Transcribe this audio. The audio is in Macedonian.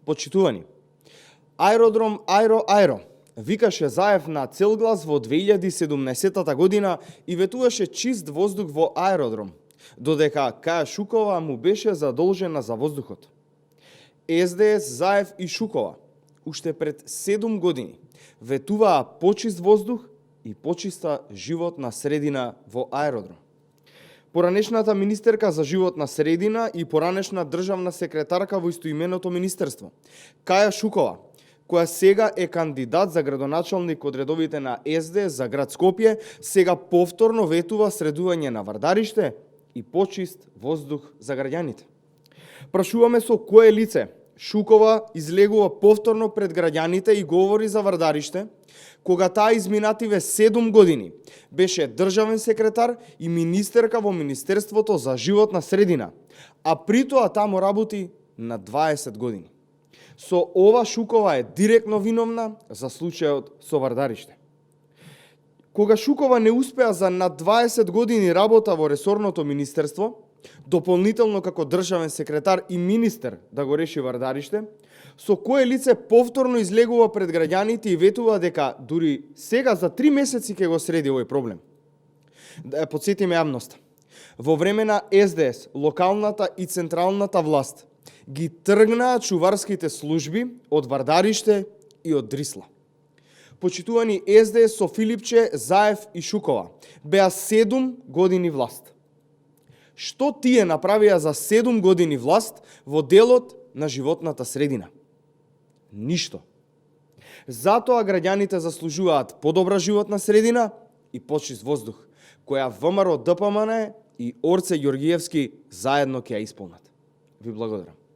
Почитувани, аеродром Аеро викаше Заев на цел глас во 2017 година и ветуваше чист воздух во аеродром, додека Каја Шукова му беше задолжена за воздухот. СДС, Заев и Шукова уште пред 7 години ветуваа почист воздух и почиста животна средина во аеродром. Поранешната министерка за животна средина и поранешна државна секретарка во истоименото министерство, Каја Шукова, која сега е кандидат за градоначалник од редовите на СДС за град Скопје, сега повторно ветува средување на Вардариште и почист воздух за граѓаните. Прашуваме со кое лице Шукова излегува повторно пред граѓаните и говори за Вардариште, кога таа изминативе 7 години беше државен секретар и министерка во Министерството за животна средина, а при тоа таму работи на 20 години. Со ова Шукова е директно виновна за случајот со Вардариште. Кога Шукова не успеа за над 20 години работа во ресорното министерство, дополнително како државен секретар и министер да го реши Вардариште, со кое лице повторно излегува пред граѓаните и ветува дека дури сега за 3 месеци ќе го среди овој проблем. Да подсетиме јавноста. Во време на СДС, локалната и централната власт ги тргнаа чуварските служби од Вардариште и од Дрисла. Почитувани, СДС со Филипче, Заев и Шукова беа 7 години власт. Што тие направија за 7 години власт во делот на животната средина? Ништо. Затоа граѓаните заслужуваат подобра животна средина и почист воздух, која ВМРО ДПМН и Орце Ѓоргиевски заедно ќе ја исполнат. Ви благодарам.